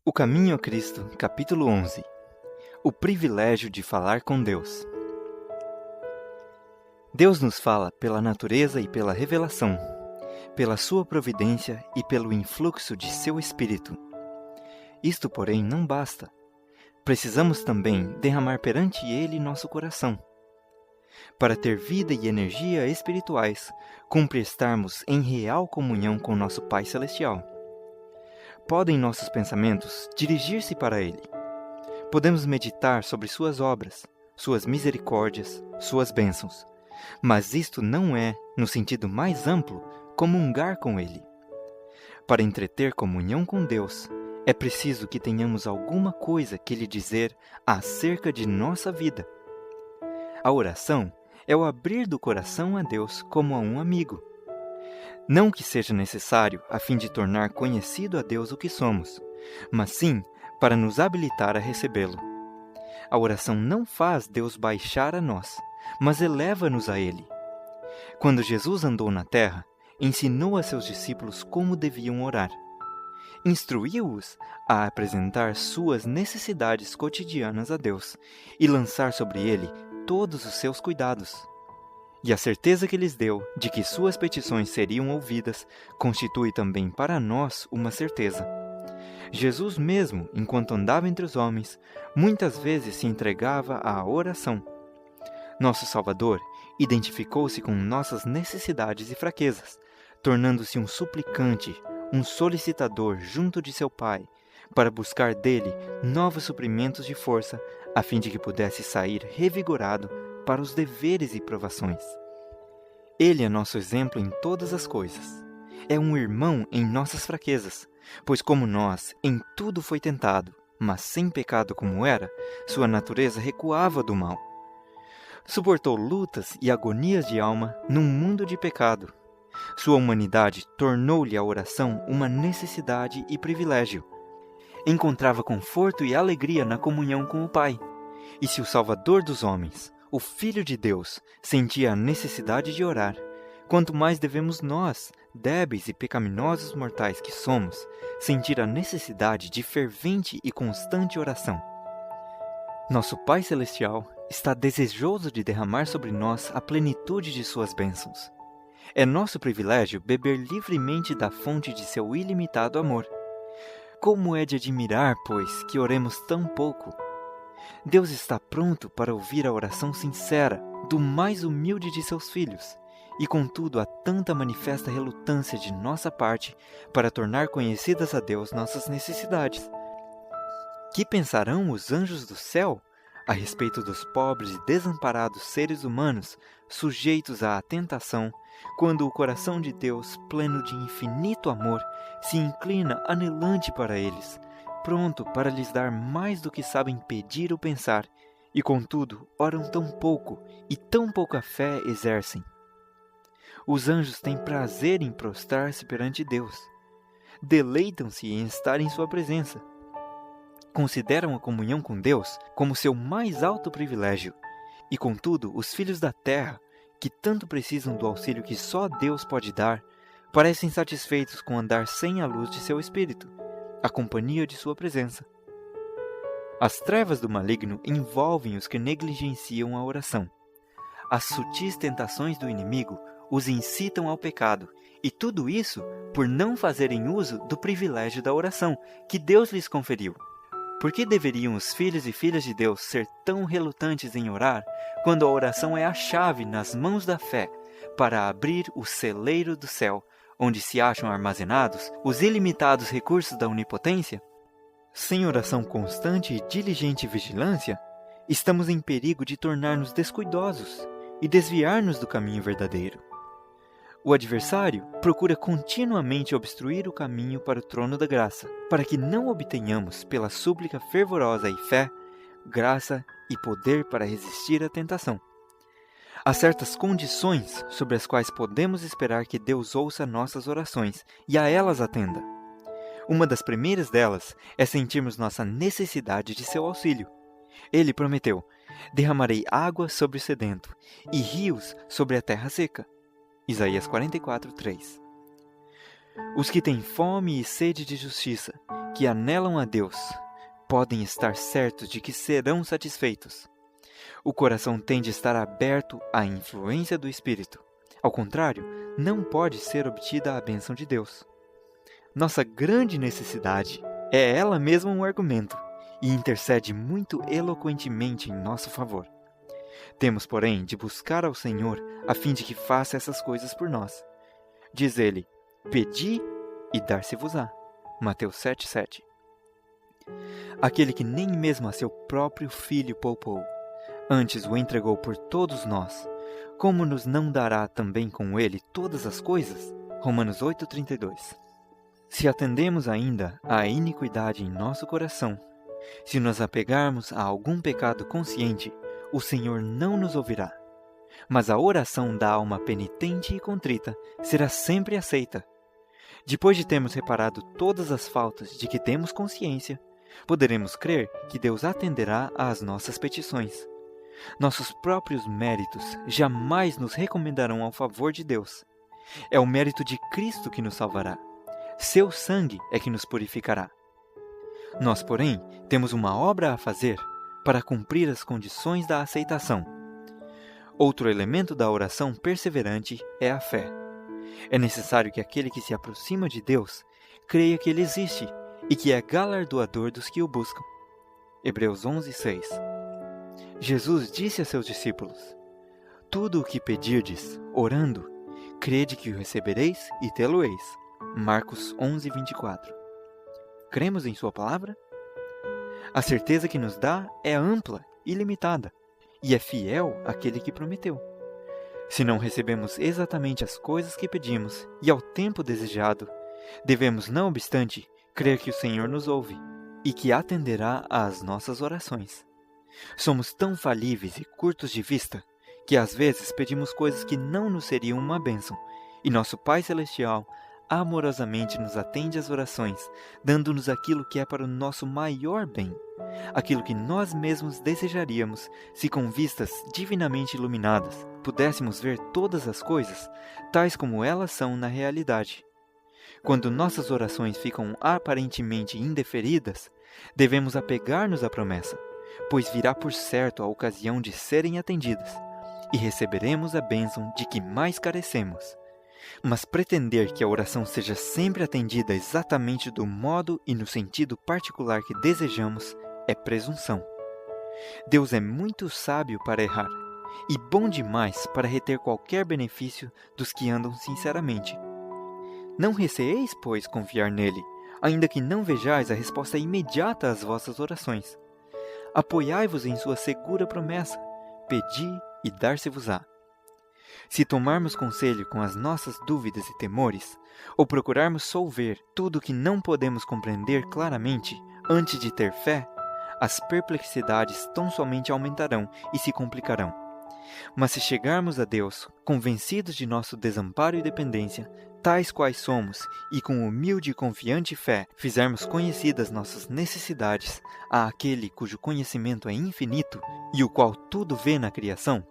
O Caminho a Cristo, capítulo 11. O privilégio de falar com Deus. Deus nos fala pela natureza e pela revelação, pela sua providência e pelo influxo de seu Espírito. Isto, porém, não basta. Precisamos também derramar perante Ele nosso coração. Para ter vida e energia espirituais, cumpre estarmos em real comunhão com nosso Pai Celestial. Podem nossos pensamentos dirigir-se para Ele. Podemos meditar sobre suas obras, suas misericórdias, suas bênçãos. Mas isto não é, no sentido mais amplo, comungar com Ele. Para entreter comunhão com Deus, é preciso que tenhamos alguma coisa que lhe dizer acerca de nossa vida. A oração é o abrir do coração a Deus como a um amigo. Não que seja necessário a fim de tornar conhecido a Deus o que somos, mas sim para nos habilitar a recebê-lo. A oração não faz Deus baixar a nós, mas eleva-nos a Ele. Quando Jesus andou na terra, ensinou a seus discípulos como deviam orar. Instruiu-os a apresentar suas necessidades cotidianas a Deus e lançar sobre Ele todos os seus cuidados. E a certeza que lhes deu de que suas petições seriam ouvidas constitui também para nós uma certeza. Jesus mesmo, enquanto andava entre os homens, muitas vezes se entregava à oração. Nosso Salvador identificou-se com nossas necessidades e fraquezas, tornando-se um suplicante, um solicitador junto de seu Pai, para buscar dele novos suprimentos de força, a fim de que pudesse sair revigorado para os deveres e provações. Ele é nosso exemplo em todas as coisas. É um irmão em nossas fraquezas, pois como nós, em tudo foi tentado, mas sem pecado como era, sua natureza recuava do mal. Suportou lutas e agonias de alma num mundo de pecado. Sua humanidade tornou-lhe a oração uma necessidade e privilégio. Encontrava conforto e alegria na comunhão com o Pai. E se o Salvador dos homens, o Filho de Deus, sentia a necessidade de orar, quanto mais devemos nós, débeis e pecaminosos mortais que somos, sentir a necessidade de fervente e constante oração. Nosso Pai Celestial está desejoso de derramar sobre nós a plenitude de suas bênçãos. É nosso privilégio beber livremente da fonte de seu ilimitado amor. Como é de admirar, pois, que oremos tão pouco? Deus está pronto para ouvir a oração sincera do mais humilde de seus filhos, e contudo há tanta manifesta relutância de nossa parte para tornar conhecidas a Deus nossas necessidades. Que pensarão os anjos do céu a respeito dos pobres e desamparados seres humanos sujeitos à tentação, quando o coração de Deus, pleno de infinito amor, se inclina anelante para eles, pronto para lhes dar mais do que sabem pedir ou pensar, e contudo oram tão pouco e tão pouca fé exercem? Os anjos têm prazer em prostrar-se perante Deus. Deleitam-se em estar em sua presença. Consideram a comunhão com Deus como seu mais alto privilégio, e contudo os filhos da terra, que tanto precisam do auxílio que só Deus pode dar, parecem satisfeitos com andar sem a luz de seu Espírito, a companhia de sua presença. As trevas do maligno envolvem os que negligenciam a oração. As sutis tentações do inimigo os incitam ao pecado, e tudo isso por não fazerem uso do privilégio da oração que Deus lhes conferiu. Por que deveriam os filhos e filhas de Deus ser tão relutantes em orar, quando a oração é a chave nas mãos da fé para abrir o celeiro do céu, onde se acham armazenados os ilimitados recursos da onipotência? Sem oração constante e diligente vigilância, estamos em perigo de tornar-nos descuidosos e desviar-nos do caminho verdadeiro. O adversário procura continuamente obstruir o caminho para o trono da graça, para que não obtenhamos, pela súplica fervorosa e fé, graça e poder para resistir à tentação. Há certas condições sobre as quais podemos esperar que Deus ouça nossas orações e a elas atenda. Uma das primeiras delas é sentirmos nossa necessidade de seu auxílio. Ele prometeu: derramarei água sobre o sedento e rios sobre a terra seca. Isaías 44:3. Os que têm fome e sede de justiça, que anelam a Deus, podem estar certos de que serão satisfeitos. O coração tem de estar aberto à influência do Espírito. Ao contrário, não pode ser obtida a bênção de Deus. Nossa grande necessidade é ela mesma um argumento e intercede muito eloquentemente em nosso favor. Temos, porém, de buscar ao Senhor a fim de que faça essas coisas por nós. Diz ele: pedi e dar-se-vos-á. Mateus 7,7. Aquele que nem mesmo a seu próprio Filho poupou, antes o entregou por todos nós, como nos não dará também com ele todas as coisas? Romanos 8,32. Se atendemos ainda à iniquidade em nosso coração, se nos apegarmos a algum pecado consciente, o Senhor não nos ouvirá. Mas a oração da alma penitente e contrita será sempre aceita. Depois de termos reparado todas as faltas de que temos consciência, poderemos crer que Deus atenderá às nossas petições. Nossos próprios méritos jamais nos recomendarão ao favor de Deus. É o mérito de Cristo que nos salvará. Seu sangue é que nos purificará. Nós, porém, temos uma obra a fazer para cumprir as condições da aceitação. Outro elemento da oração perseverante é a fé. É necessário que aquele que se aproxima de Deus creia que Ele existe e que é galardoador dos que o buscam. Hebreus 11:6. Jesus disse a seus discípulos: tudo o que pedirdes, orando, crede que o recebereis e tê-lo-eis. Marcos 11:24. Cremos em sua palavra? A certeza que nos dá é ampla e limitada, e é fiel aquele que prometeu. Se não recebemos exatamente as coisas que pedimos e ao tempo desejado, devemos, não obstante, crer que o Senhor nos ouve e que atenderá às nossas orações. Somos tão falíveis e curtos de vista que às vezes pedimos coisas que não nos seriam uma bênção, e nosso Pai Celestial amorosamente nos atende às orações, dando-nos aquilo que é para o nosso maior bem, aquilo que nós mesmos desejaríamos se com vistas divinamente iluminadas pudéssemos ver todas as coisas tais como elas são na realidade. Quando nossas orações ficam aparentemente indeferidas, devemos apegar-nos à promessa, pois virá por certo a ocasião de serem atendidas, e receberemos a bênção de que mais carecemos. Mas pretender que a oração seja sempre atendida exatamente do modo e no sentido particular que desejamos é presunção. Deus é muito sábio para errar, e bom demais para reter qualquer benefício dos que andam sinceramente. Não receeis, pois, confiar nele, ainda que não vejais a resposta imediata às vossas orações. Apoiai-vos em sua segura promessa, pedi e dar-se-vos-á. Se tomarmos conselho com as nossas dúvidas e temores, ou procurarmos solver tudo o que não podemos compreender claramente antes de ter fé, as perplexidades tão somente aumentarão e se complicarão. Mas se chegarmos a Deus, convencidos de nosso desamparo e dependência, tais quais somos, e com humilde e confiante fé fizermos conhecidas nossas necessidades àquele cujo conhecimento é infinito e o qual tudo vê na criação,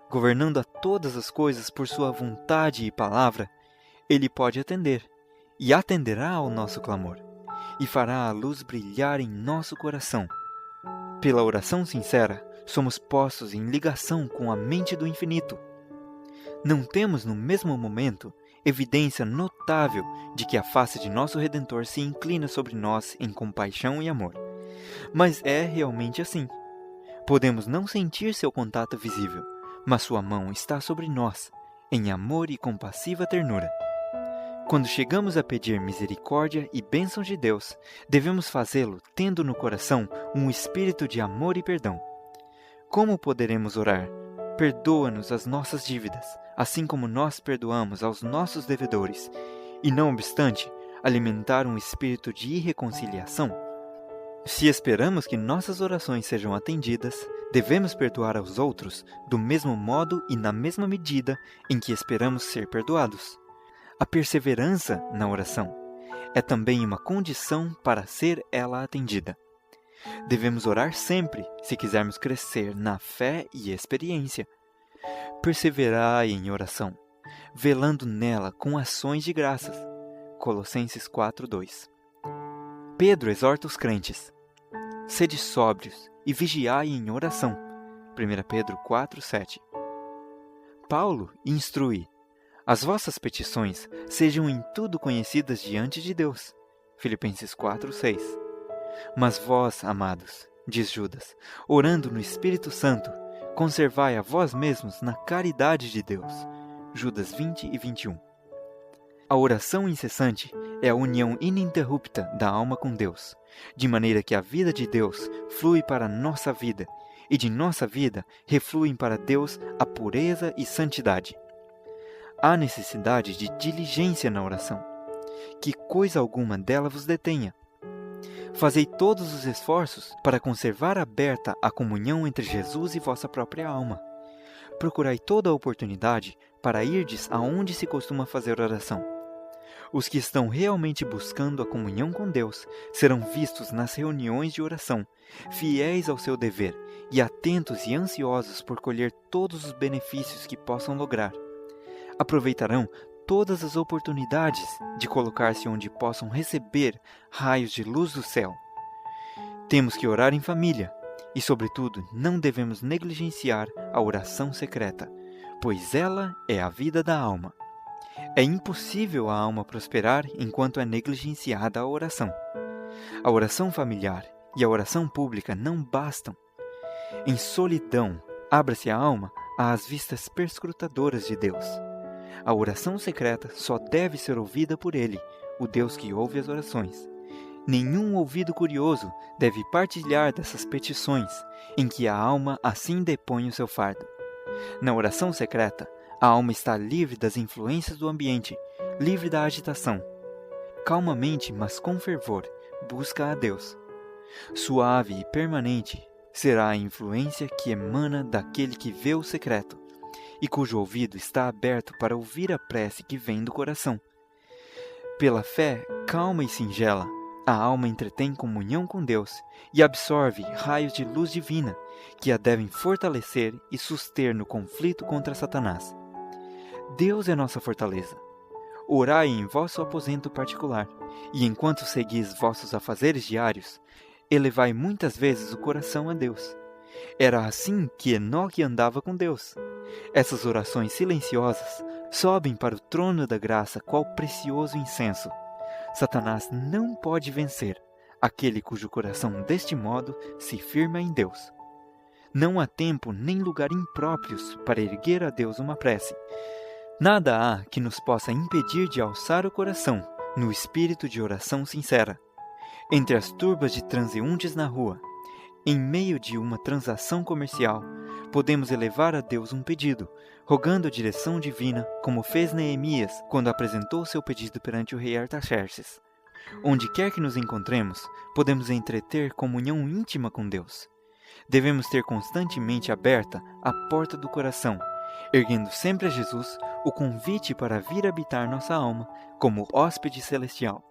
governando a todas as coisas por sua vontade e palavra, Ele pode atender, e atenderá ao nosso clamor, e fará a luz brilhar em nosso coração. Pela oração sincera, somos postos em ligação com a mente do infinito. Não temos no mesmo momento evidência notável de que a face de nosso Redentor se inclina sobre nós em compaixão e amor, mas é realmente assim. Podemos não sentir seu contato visível, mas sua mão está sobre nós, em amor e compassiva ternura. Quando chegamos a pedir misericórdia e bênçãos de Deus, devemos fazê-lo tendo no coração um espírito de amor e perdão. Como poderemos orar? Perdoa-nos as nossas dívidas, assim como nós perdoamos aos nossos devedores, e não obstante, alimentar um espírito de irreconciliação? Se esperamos que nossas orações sejam atendidas, devemos perdoar aos outros do mesmo modo e na mesma medida em que esperamos ser perdoados. A perseverança na oração é também uma condição para ser ela atendida. Devemos orar sempre se quisermos crescer na fé e experiência. Perseverai em oração, velando nela com ações de graças, Colossenses 4:2. Pedro exorta os crentes: sede sóbrios e vigiai em oração. 1 Pedro 4:7. Paulo instrui: as vossas petições sejam em tudo conhecidas diante de Deus. Filipenses 4:6. Mas vós, amados, diz Judas, orando no Espírito Santo, conservai a vós mesmos na caridade de Deus. Judas 20 e 21. A oração incessante é a união ininterrupta da alma com Deus, de maneira que a vida de Deus flui para a nossa vida, e de nossa vida refluem para Deus a pureza e santidade. Há necessidade de diligência na oração, que coisa alguma dela vos detenha. Fazei todos os esforços para conservar aberta a comunhão entre Jesus e vossa própria alma. Procurai toda a oportunidade para irdes aonde se costuma fazer oração. Os que estão realmente buscando a comunhão com Deus serão vistos nas reuniões de oração, fiéis ao seu dever e atentos e ansiosos por colher todos os benefícios que possam lograr. Aproveitarão todas as oportunidades de colocar-se onde possam receber raios de luz do céu. Temos que orar em família e, sobretudo, não devemos negligenciar a oração secreta, pois ela é a vida da alma. É impossível a alma prosperar enquanto é negligenciada a oração. A oração familiar e a oração pública não bastam. Em solidão, abra-se a alma às vistas perscrutadoras de Deus. A oração secreta só deve ser ouvida por Ele, o Deus que ouve as orações. Nenhum ouvido curioso deve partilhar dessas petições, em que a alma assim depõe o seu fardo. Na oração secreta, a alma está livre das influências do ambiente, livre da agitação. Calmamente, mas com fervor, busca a Deus. Suave e permanente será a influência que emana daquele que vê o secreto, e cujo ouvido está aberto para ouvir a prece que vem do coração. Pela fé calma e singela, a alma entretém comunhão com Deus e absorve raios de luz divina que a devem fortalecer e suster no conflito contra Satanás. Deus é nossa fortaleza. Orai em vosso aposento particular, e enquanto seguis vossos afazeres diários, elevai muitas vezes o coração a Deus. Era assim que Enoque andava com Deus. Essas orações silenciosas sobem para o trono da graça qual precioso incenso. Satanás não pode vencer aquele cujo coração deste modo se firma em Deus. Não há tempo nem lugar impróprios para erguer a Deus uma prece. Nada há que nos possa impedir de alçar o coração no espírito de oração sincera. Entre as turbas de transeuntes na rua, em meio de uma transação comercial, podemos elevar a Deus um pedido, rogando a direção divina, como fez Neemias quando apresentou seu pedido perante o rei Artaxerxes. Onde quer que nos encontremos, podemos entreter comunhão íntima com Deus. Devemos ter constantemente aberta a porta do coração, erguendo sempre a Jesus o convite para vir habitar nossa alma como hóspede celestial.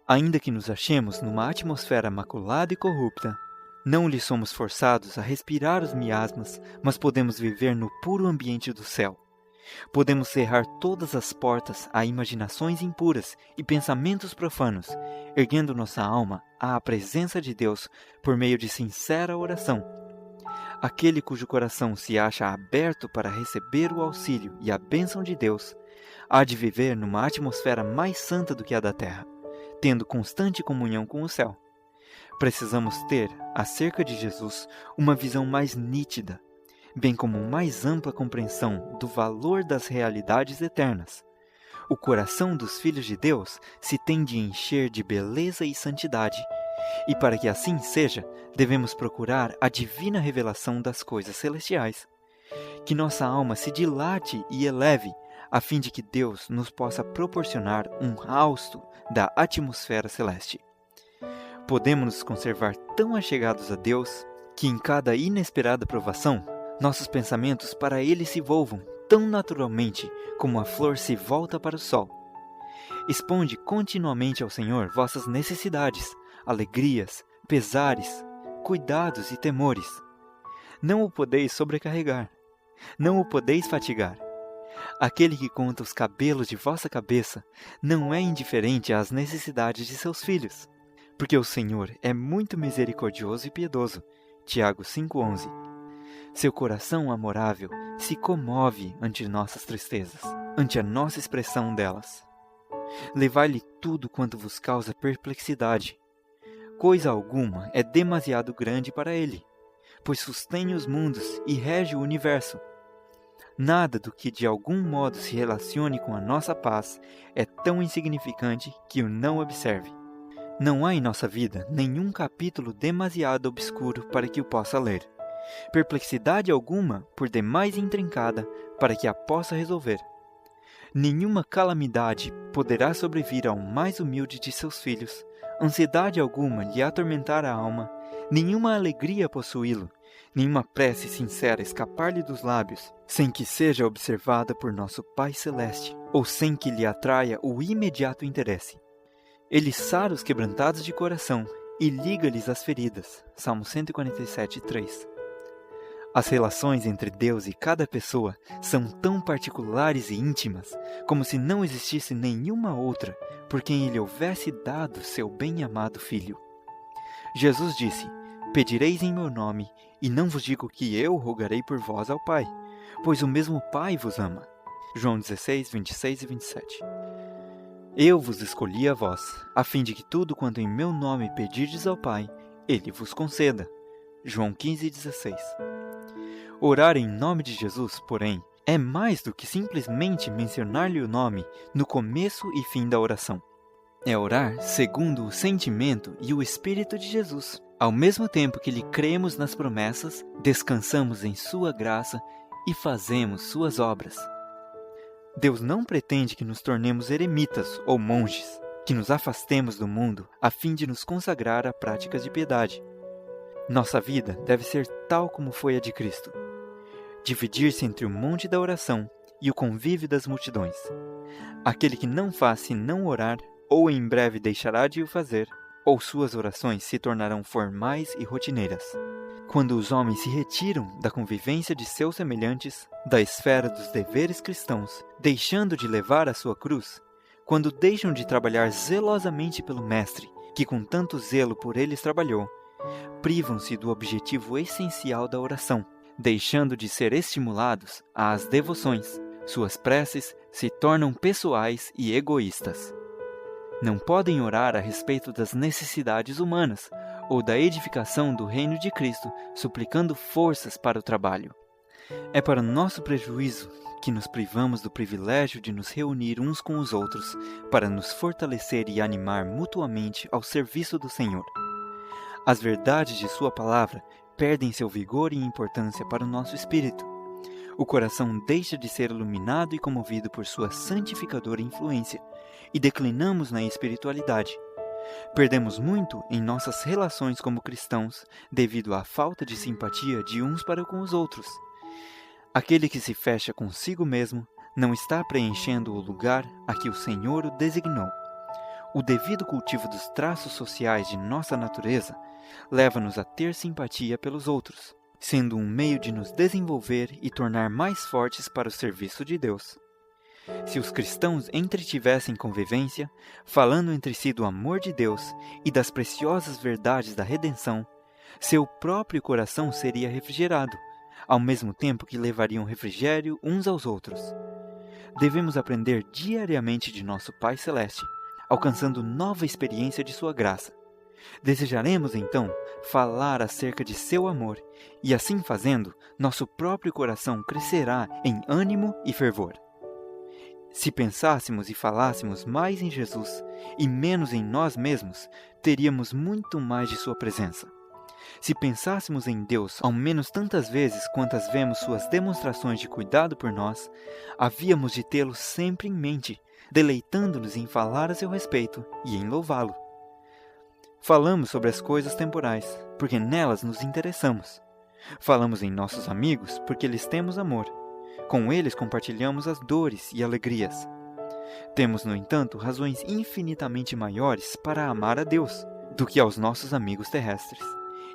Ainda que nos achemos numa atmosfera maculada e corrupta, não lhe somos forçados a respirar os miasmas, mas podemos viver no puro ambiente do céu. Podemos cerrar todas as portas a imaginações impuras e pensamentos profanos, erguendo nossa alma à presença de Deus por meio de sincera oração. Aquele cujo coração se acha aberto para receber o auxílio e a bênção de Deus, há de viver numa atmosfera mais santa do que a da terra, tendo constante comunhão com o céu. Precisamos ter, acerca de Jesus, uma visão mais nítida, bem como mais ampla compreensão do valor das realidades eternas. O coração dos filhos de Deus se tem de encher de beleza e santidade, e para que assim seja, devemos procurar a divina revelação das coisas celestiais. Que nossa alma se dilate e eleve, a fim de que Deus nos possa proporcionar um hausto da atmosfera celeste. Podemos nos conservar tão achegados a Deus, que em cada inesperada provação, nossos pensamentos para Ele se volvam tão naturalmente como a flor se volta para o sol. Exponde continuamente ao Senhor vossas necessidades, alegrias, pesares, cuidados e temores. Não o podeis sobrecarregar, não o podeis fatigar. Aquele que conta os cabelos de vossa cabeça não é indiferente às necessidades de seus filhos, porque o Senhor é muito misericordioso e piedoso. Tiago 5,11. Seu coração amorável se comove ante nossas tristezas, ante a nossa expressão delas. Levai-lhe tudo quanto vos causa perplexidade. Coisa alguma é demasiado grande para ele, pois sustém os mundos e rege o universo. Nada do que de algum modo se relacione com a nossa paz é tão insignificante que o não observe. Não há em nossa vida nenhum capítulo demasiado obscuro para que o possa ler. Perplexidade alguma, por demais intrincada, para que a possa resolver. Nenhuma calamidade poderá sobrevir ao mais humilde de seus filhos, ansiedade alguma lhe atormentar a alma, nenhuma alegria possuí-lo, nenhuma prece sincera escapar-lhe dos lábios, sem que seja observada por nosso Pai Celeste, ou sem que lhe atraia o imediato interesse. Ele sara os quebrantados de coração e liga-lhes as feridas. Salmo 147:3. As relações entre Deus e cada pessoa são tão particulares e íntimas, como se não existisse nenhuma outra por quem Ele houvesse dado seu bem-amado Filho. Jesus disse: Pedireis em meu nome, e não vos digo que eu rogarei por vós ao Pai, pois o mesmo Pai vos ama. João 16:26-27. Eu vos escolhi a vós, a fim de que tudo quanto em meu nome pedirdes ao Pai, Ele vos conceda. João 15:16. Orar em nome de Jesus, porém, é mais do que simplesmente mencionar-lhe o nome no começo e fim da oração. É orar segundo o sentimento e o Espírito de Jesus. Ao mesmo tempo que lhe cremos nas promessas, descansamos em sua graça e fazemos suas obras. Deus não pretende que nos tornemos eremitas ou monges, que nos afastemos do mundo a fim de nos consagrar a práticas de piedade. Nossa vida deve ser tal como foi a de Cristo. Dividir-se entre o monte da oração e o convívio das multidões. Aquele que não faz senão orar, ou em breve deixará de o fazer, ou suas orações se tornarão formais e rotineiras. Quando os homens se retiram da convivência de seus semelhantes, da esfera dos deveres cristãos, deixando de levar a sua cruz, quando deixam de trabalhar zelosamente pelo Mestre, que com tanto zelo por eles trabalhou, privam-se do objetivo essencial da oração, deixando de ser estimulados às devoções. Suas preces se tornam pessoais e egoístas. Não podem orar a respeito das necessidades humanas ou da edificação do reino de Cristo, suplicando forças para o trabalho. É para nosso prejuízo que nos privamos do privilégio de nos reunir uns com os outros para nos fortalecer e animar mutuamente ao serviço do Senhor. As verdades de sua palavra perdem seu vigor e importância para o nosso espírito. O coração deixa de ser iluminado e comovido por sua santificadora influência, e declinamos na espiritualidade. Perdemos muito em nossas relações como cristãos devido à falta de simpatia de uns para com os outros. Aquele que se fecha consigo mesmo não está preenchendo o lugar a que o Senhor o designou. O devido cultivo dos traços sociais de nossa natureza leva-nos a ter simpatia pelos outros, sendo um meio de nos desenvolver e tornar mais fortes para o serviço de Deus. Se os cristãos entretivessem convivência, falando entre si do amor de Deus e das preciosas verdades da redenção, seu próprio coração seria refrigerado, ao mesmo tempo que levariam refrigério uns aos outros. Devemos aprender diariamente de nosso Pai Celeste, alcançando nova experiência de sua graça. Desejaremos, então, falar acerca de seu amor, e assim fazendo, nosso próprio coração crescerá em ânimo e fervor. Se pensássemos e falássemos mais em Jesus e menos em nós mesmos, teríamos muito mais de sua presença. Se pensássemos em Deus ao menos tantas vezes quantas vemos suas demonstrações de cuidado por nós, havíamos de tê-lo sempre em mente, deleitando-nos em falar a seu respeito e em louvá-lo. Falamos sobre as coisas temporais, porque nelas nos interessamos. Falamos em nossos amigos, porque lhes temos amor. Com eles compartilhamos as dores e alegrias. Temos, no entanto, razões infinitamente maiores para amar a Deus do que aos nossos amigos terrestres.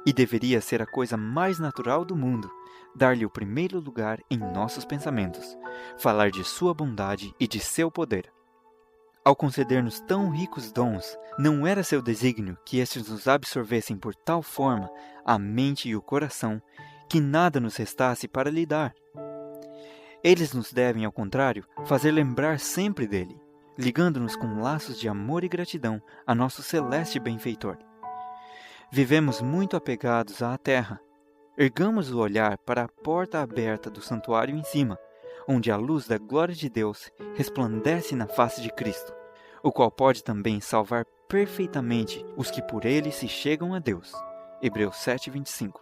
E deveria ser a coisa mais natural do mundo dar-lhe o primeiro lugar em nossos pensamentos, falar de sua bondade e de seu poder. Ao conceder-nos tão ricos dons, não era seu desígnio que estes nos absorvessem por tal forma a mente e o coração, que nada nos restasse para lhe dar. Eles nos devem, ao contrário, fazer lembrar sempre dele, ligando-nos com laços de amor e gratidão a nosso celeste benfeitor. Vivemos muito apegados à terra. Ergamos o olhar para a porta aberta do santuário em cima, onde a luz da glória de Deus resplandece na face de Cristo, o qual pode também salvar perfeitamente os que por ele se chegam a Deus. Hebreus 7:25.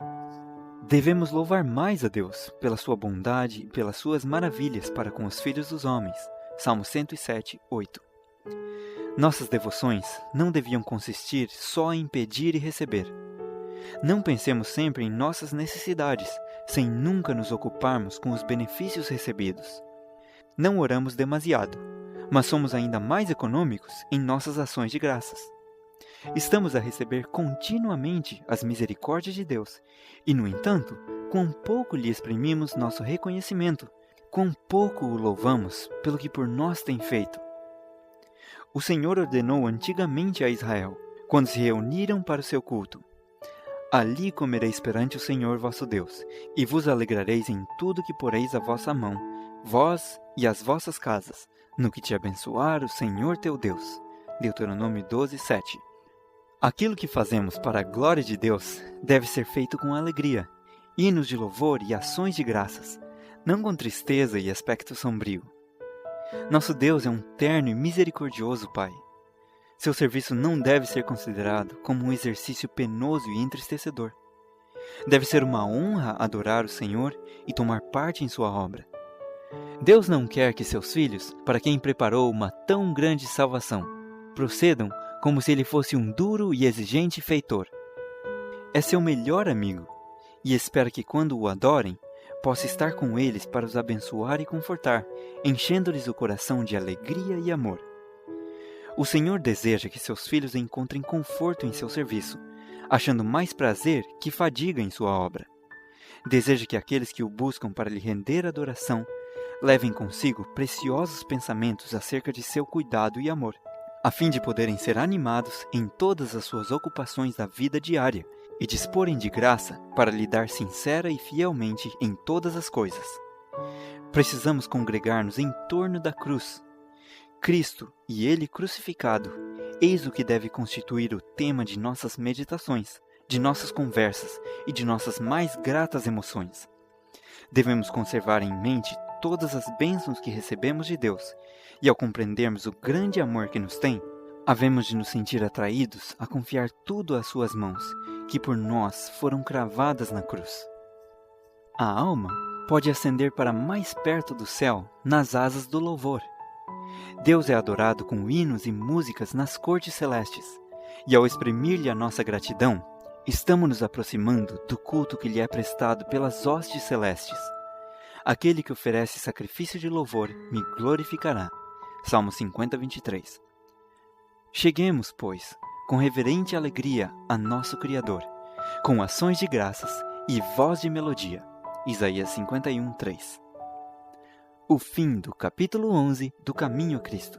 Devemos louvar mais a Deus pela sua bondade e pelas suas maravilhas para com os filhos dos homens. Salmo 107:8. Nossas devoções não deviam consistir só em pedir e receber. Não pensemos sempre em nossas necessidades, sem nunca nos ocuparmos com os benefícios recebidos. Não oramos demasiado, mas somos ainda mais econômicos em nossas ações de graças. Estamos a receber continuamente as misericórdias de Deus, e, no entanto, quão pouco lhe exprimimos nosso reconhecimento, quão pouco o louvamos pelo que por nós tem feito. O Senhor ordenou antigamente a Israel, quando se reuniram para o seu culto: ali comereis perante o Senhor vosso Deus, e vos alegrareis em tudo que poreis a vossa mão, vós e as vossas casas, no que te abençoar o Senhor teu Deus. Deuteronômio 12:7. Aquilo que fazemos para a glória de Deus deve ser feito com alegria, hinos de louvor e ações de graças, não com tristeza e aspecto sombrio. Nosso Deus é um terno e misericordioso Pai. Seu serviço não deve ser considerado como um exercício penoso e entristecedor. Deve ser uma honra adorar o Senhor e tomar parte em sua obra. Deus não quer que seus filhos, para quem preparou uma tão grande salvação, procedam como se ele fosse um duro e exigente feitor. É seu melhor amigo, e espera que quando o adorem, possa estar com eles para os abençoar e confortar, enchendo-lhes o coração de alegria e amor. O Senhor deseja que seus filhos encontrem conforto em seu serviço, achando mais prazer que fadiga em sua obra. Deseja que aqueles que o buscam para lhe render adoração levem consigo preciosos pensamentos acerca de seu cuidado e amor, a fim de poderem ser animados em todas as suas ocupações da vida diária e disporem de graça para lhe dar sincera e fielmente em todas as coisas. Precisamos congregar-nos em torno da cruz. Cristo e Ele crucificado, eis o que deve constituir o tema de nossas meditações, de nossas conversas e de nossas mais gratas emoções. Devemos conservar em mente todas as bênçãos que recebemos de Deus, e ao compreendermos o grande amor que nos tem, havemos de nos sentir atraídos a confiar tudo às suas mãos, que por nós foram cravadas na cruz. A alma pode ascender para mais perto do céu nas asas do louvor. Deus é adorado com hinos e músicas nas cortes celestes, e ao exprimir-lhe a nossa gratidão, estamos nos aproximando do culto que lhe é prestado pelas hostes celestes. Aquele que oferece sacrifício de louvor me glorificará. Salmo 50:23. Cheguemos, pois, com reverente alegria a nosso Criador, com ações de graças e voz de melodia. Isaías 51:3. O fim do capítulo 11 do Caminho a Cristo.